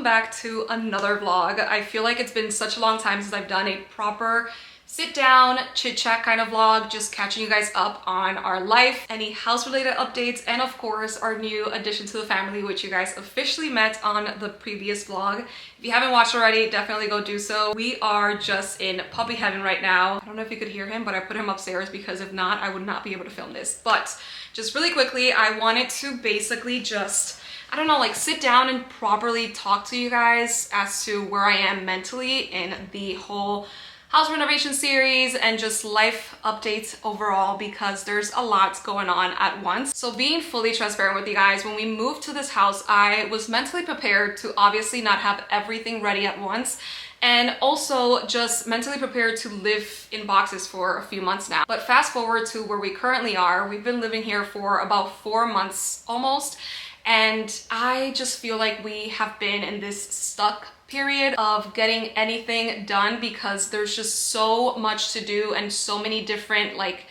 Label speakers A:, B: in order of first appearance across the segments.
A: welcome back to another vlog. I feel like it's been such a long time since I've done a proper sit down chit chat kind of vlog, just catching you guys up on our life, any house related updates, and of course our new addition to the family, which you guys officially met on the previous vlog. If you haven't watched already, definitely go do so. We are just in puppy heaven right now. I don't know if you could hear him, but I put him upstairs because if not, I would not be able to film this. But just really quickly, I wanted to basically just, I don't know, like sit down and properly talk to you guys as to where I am mentally in the whole house renovation series and just life updates overall, because there's a lot going on at once. So being fully transparent with you guys, when we moved to this house, I was mentally prepared to obviously not have everything ready at once, and also just mentally prepared to live in boxes for a few months now. But fast forward to where we currently are, we've been living here for about 4 months almost, and I just feel like we have been in this stuck period of getting anything done because there's just so much to do and so many different like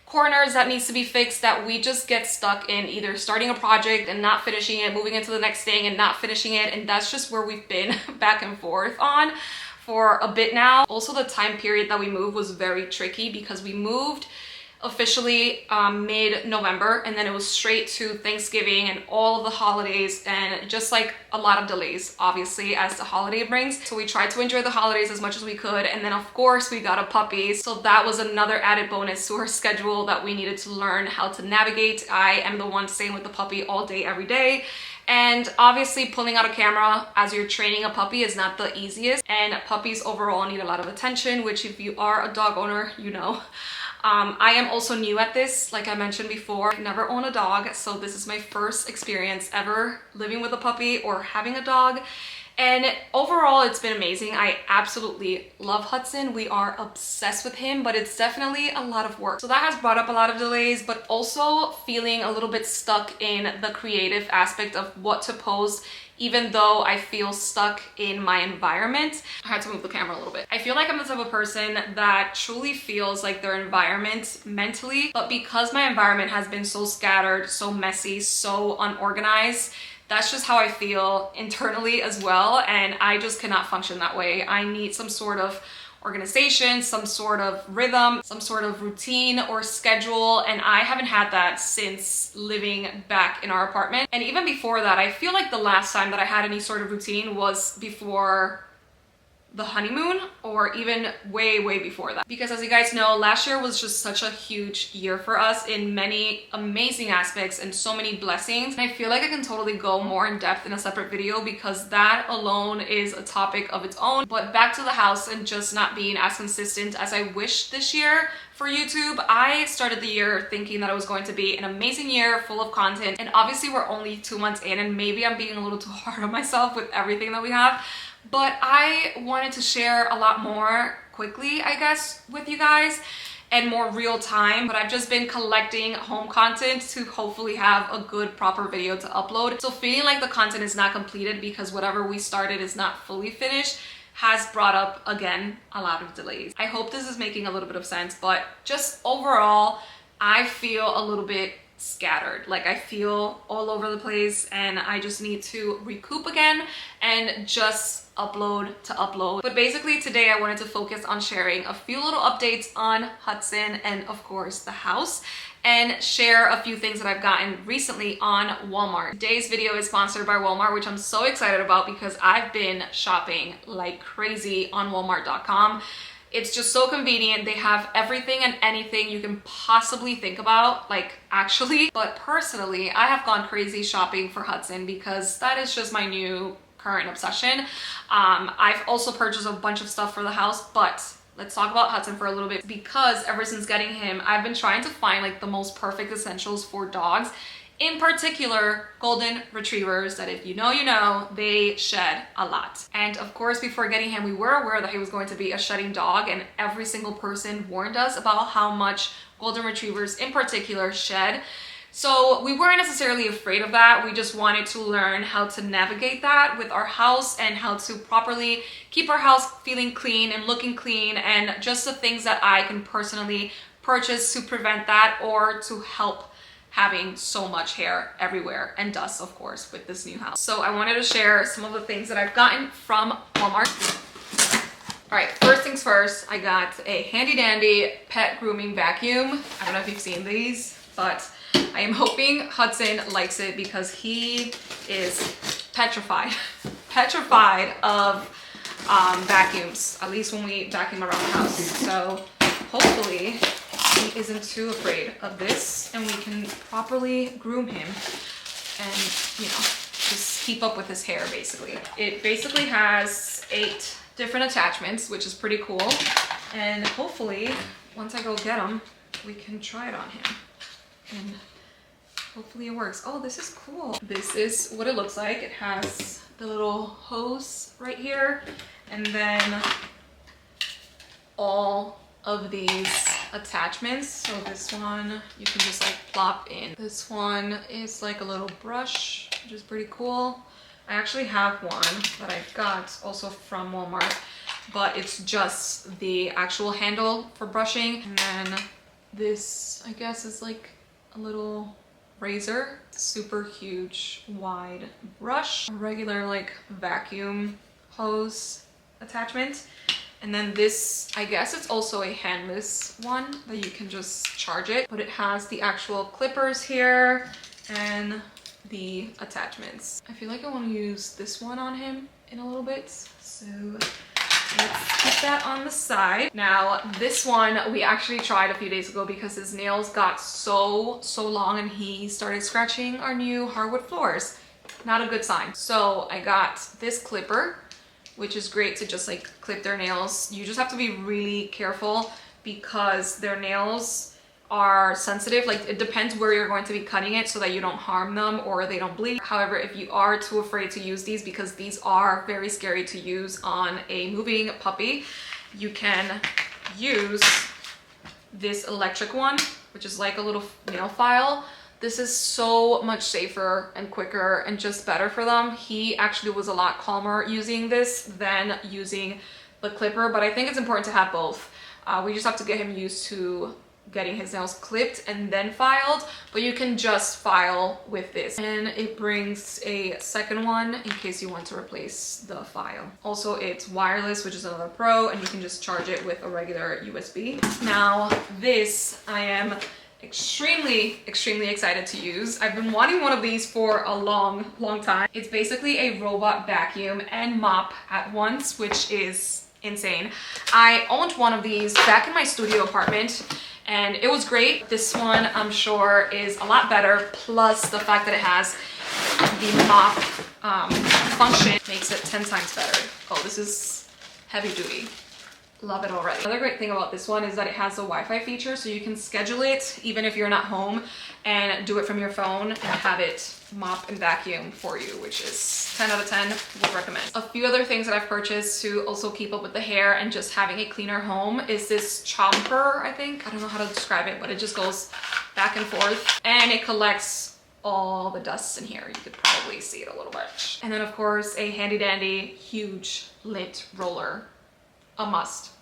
A: corners that needs to be fixed that we just get stuck in either starting a project and not finishing it, moving into the next thing and not finishing it, and that's just where we've been back and forth on for a bit now. Also, the time period that we moved was very tricky because we moved officially mid-November, and then it was straight to Thanksgiving and all of the holidays, and just like a lot of delays obviously as the holiday brings. So we tried to enjoy the holidays as much as we could, and then of course we got a puppy, so that was another added bonus to our schedule that we needed to learn how to navigate. I am the one staying with the puppy all day every day, and obviously pulling out a camera as you're training a puppy is not the easiest, and puppies overall need a lot of attention, which if you are a dog owner, you know. I am also new at this, like I mentioned before. I've never owned a dog, so this is my first experience ever living with a puppy or having a dog. And overall, it's been amazing. I absolutely love Hudson. We are obsessed with him, but it's definitely a lot of work. So that has brought up a lot of delays, but also feeling a little bit stuck in the creative aspect of what to post, even though I feel stuck in my environment. I had to move the camera a little bit. I feel like I'm the type of person that truly feels like their environment mentally, but because my environment has been so scattered, so messy, so unorganized, that's just how I feel internally as well, and I just cannot function that way. I need some sort of organization, some sort of rhythm, some sort of routine or schedule, and I haven't had that since living back in our apartment. And even before that, I feel like the last time that I had any sort of routine was before the honeymoon, or even way before that, because as you guys know, last year was just such a huge year for us in many amazing aspects and so many blessings, and I feel like I can totally go more in depth in a separate video because that alone is a topic of its own. But back to the house and just not being as consistent as I wish this year for YouTube. I started the year thinking that it was going to be an amazing year full of content, and obviously we're only 2 months in, and maybe I'm being a little too hard on myself with everything that we have, but I wanted to share a lot more quickly, I guess, with you guys and more real time. But I've just been collecting home content to hopefully have a good proper video to upload. So feeling like the content is not completed because whatever we started is not fully finished has brought up, again, a lot of delays. I hope this is making a little bit of sense, but just overall, I feel a little bit scattered. Like I feel all over the place, and I just need to recoup again and just upload to upload. But basically today I wanted to focus on sharing a few little updates on Hudson and of course the house, and share a few things that I've gotten recently on Walmart. Today's video is sponsored by Walmart, which I'm so excited about because I've been shopping like crazy on Walmart.com. It's just so convenient. They have everything and anything you can possibly think about, like actually. But personally, I have gone crazy shopping for Hudson because that is just my new current obsession. I've also purchased a bunch of stuff for the house, but let's talk about Hudson for a little bit, because ever since getting him, I've been trying to find like the most perfect essentials for dogs. In particular, golden retrievers that if you know, you know, they shed a lot. And of course, before getting him, we were aware that he was going to be a shedding dog, and every single person warned us about how much golden retrievers in particular shed. So we weren't necessarily afraid of that. We just wanted to learn how to navigate that with our house and how to properly keep our house feeling clean and looking clean, and just the things that I can personally purchase to prevent that or to help having so much hair everywhere and dust, of course, with this new house. So I wanted to share some of the things that I've gotten from Walmart. All right, first things first, I got a handy dandy pet grooming vacuum. I don't know if you've seen these, but I am hoping Hudson likes it because he is petrified of vacuums, at least when we vacuum around the house. So hopefully he isn't too afraid of this and we can properly groom him and, you know, just keep up with his hair basically. It basically has 8 different attachments, which is pretty cool. And hopefully once I go get them, we can try it on him. And hopefully it works. Oh, this is cool. This is what it looks like. It has the little hose right here, and then all of these attachments. So this one you can just like plop in. This one is like a little brush, which is pretty cool. I actually have one that I got also from Walmart, but it's just the actual handle for brushing. And then this, I guess, is like a little razor, super huge wide brush, a regular like vacuum hose attachment. And then this, I guess it's also a handless one that you can just charge it, but it has the actual clippers here and the attachments. I feel like I want to use this one on him in a little bit, so let's keep that on the side. Now this one we actually tried a few days ago because his nails got so long and he started scratching our new hardwood floors. Not a good sign. So I got this clipper, which is great to just like clip their nails. You just have to be really careful because their nails are sensitive. Like it depends where you're going to be cutting it so that you don't harm them or they don't bleed. However, if you are too afraid to use these, because these are very scary to use on a moving puppy, you can use this electric one, which is like a little nail file. This is so much safer and quicker and just better for them. He actually was a lot calmer using this than using the clipper, but I think it's important to have both. We just have to get him used to getting his nails clipped and then filed, but you can just file with this. And it brings a second one in case you want to replace the file. Also, it's wireless, which is another pro, and you can just charge it with a regular USB. Now this I am extremely excited to use. I've been wanting one of these for a long time. It's basically a robot vacuum and mop at once, which is insane. I owned one of these back in my studio apartment and it was great. This one I'm sure is a lot better, plus the fact that it has the mop function makes it 10 times better. Oh, this is heavy duty. Love it already. Another great thing about this one is that it has a Wi-Fi feature, so you can schedule it even if you're not home and do it from your phone and have it mop and vacuum for you, which is 10 out of 10, would recommend. A few other things that I've purchased to also keep up with the hair and just having a cleaner home is this chomper, I think. I don't know how to describe it, but it just goes back and forth and it collects all the dust in here. You could probably see it a little bit. And then of course a handy dandy huge lint roller. A must.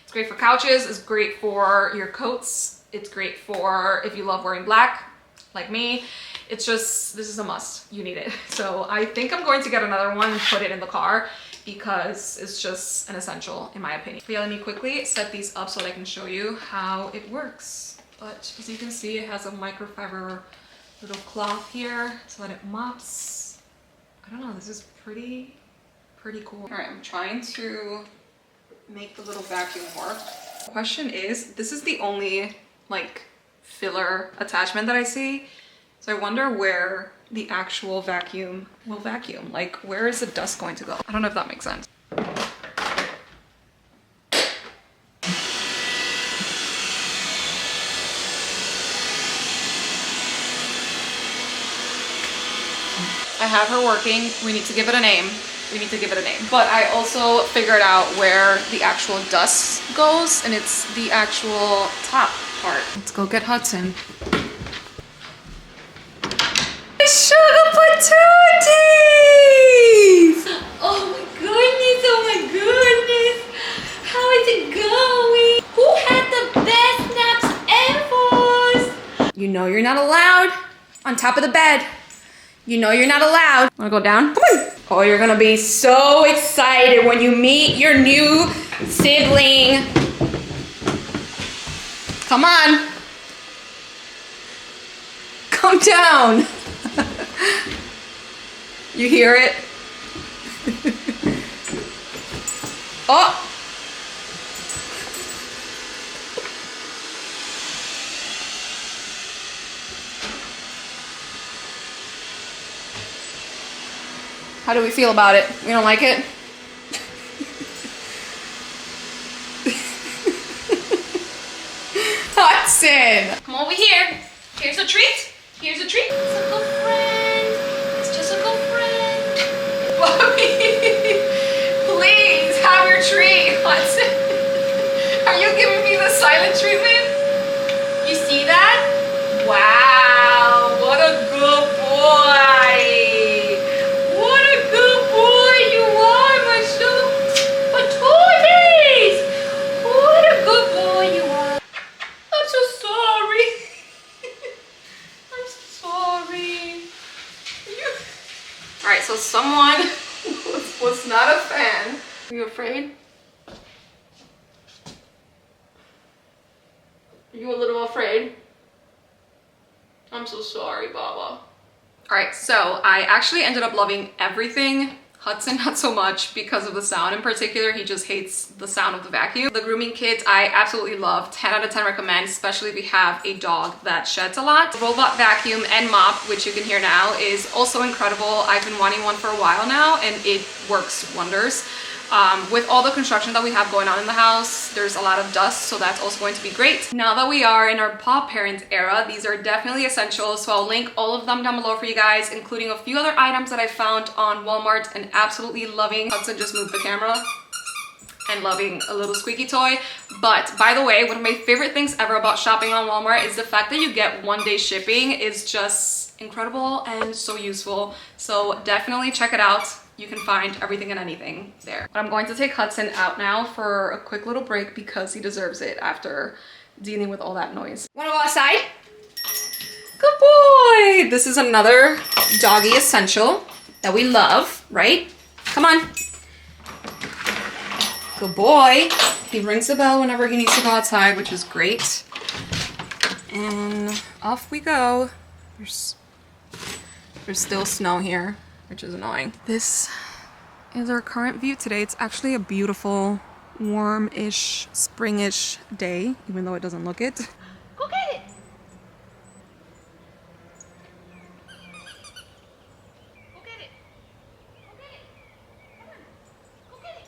A: It's great for couches, it's great for your coats, it's great for if you love wearing black, like me. It's just, this is a must, you need it. So I think I'm going to get another one and put it in the car because it's just an essential in my opinion. But yeah, let me quickly set these up so that I can show you how it works. But as you can see, it has a microfiber little cloth here so that it mops. I don't know, this is pretty cool. All right, I'm trying to make the little vacuum work. The question is, this is the only like filler attachment that I see. So I wonder where the actual vacuum will vacuum. Like, where is the dust going to go? I don't know if that makes sense. I have her working. We need to give it a name. But I also figured out where the actual dust goes, and it's the actual top part. Let's go get Hudson. Sugar patooties! Oh my goodness! How is it going? Who had the best naps ever? You know you're not allowed on top of the bed. You know you're not allowed. Wanna go down? Come on. Oh, you're gonna be so excited when you meet your new sibling. Come on. Come down. You hear it? Oh. How do we feel about it? We don't like it? Hudson! Come over here. Here's a treat. Here's a treat. It's a good friend. It's just a good friend. Bobby, please have your treat, Hudson. Are you giving me the silent treatment? You see that? Wow, what a good boy. So someone was not a fan. Are you afraid? Are you a little afraid? I'm so sorry, Baba. All right, so I actually ended up loving everything. Hudson not so much because of the sound in particular. He just hates the sound of the vacuum. The grooming kits I absolutely love. 10 out of 10 recommend, especially if you have a dog that sheds a lot. The robot vacuum and mop, which you can hear now, is also incredible. I've been wanting one for a while now and it works wonders. With all the construction that we have going on in the house, there's a lot of dust, so that's also going to be great. Now that we are in our paw parent era, these are definitely essentials, so I'll link all of them down below for you guys, including a few other items that I found on Walmart and absolutely loving. Hudson just moved the camera and loving a little squeaky toy. But by the way, one of my favorite things ever about shopping on Walmart is the fact that you get 1-day shipping is just incredible and so useful. So definitely check it out. You can find everything and anything there. But I'm going to take Hudson out now for a quick little break because he deserves it after dealing with all that noise. Wanna go outside? Good boy! This is another doggy essential that we love, right? Come on. Good boy. He rings the bell whenever he needs to go outside, which is great. And off we go. There's still snow here, which is annoying. This is our current view today. It's actually a beautiful, warm-ish, spring-ish day, even though it doesn't look it. Go get it! Go get it! Go get it! Come on! Go get it!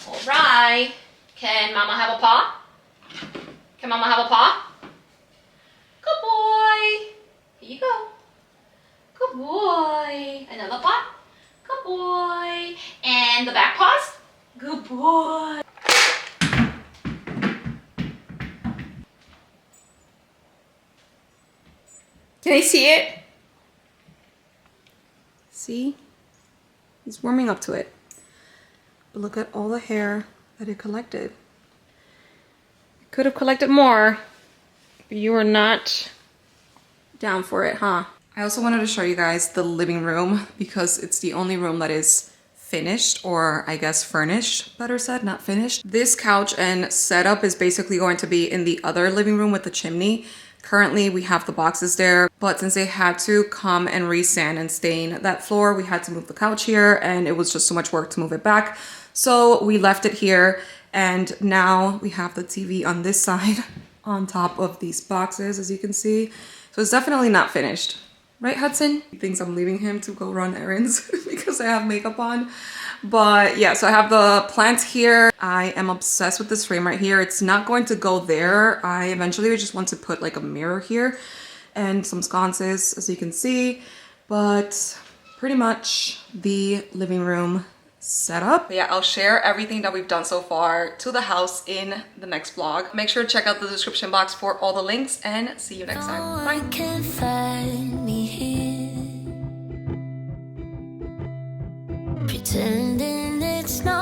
A: All right. Can Mama have a paw? Can Mama have a paw? Good boy. Here you go. Good boy. Another paw. Good boy. And the back paws. Good boy. Can I see it? See? He's warming up to it. But look at all the hair that it collected. It could have collected more. You were not down for it, huh? I also wanted to show you guys the living room because it's the only room that is finished, or I guess furnished, better said, not finished. This couch and setup is basically going to be in the other living room with the chimney. Currently, we have the boxes there, but since they had to come and resand and stain that floor, we had to move the couch here and it was just so much work to move it back. So we left it here and now we have the TV on this side on top of these boxes, as you can see. So it's definitely not finished. Right, Hudson? He thinks I'm leaving him to go run errands because I have makeup on. But yeah, so I have the plants here. I am obsessed with this frame right here. It's not going to go there. I eventually just want to put like a mirror here and some sconces, as you can see. But pretty much the living room setup. Yeah, I'll share everything that we've done so far to the house in the next vlog. Make sure to check out the description box for all the links and see you next time. Bye. Pretending it's not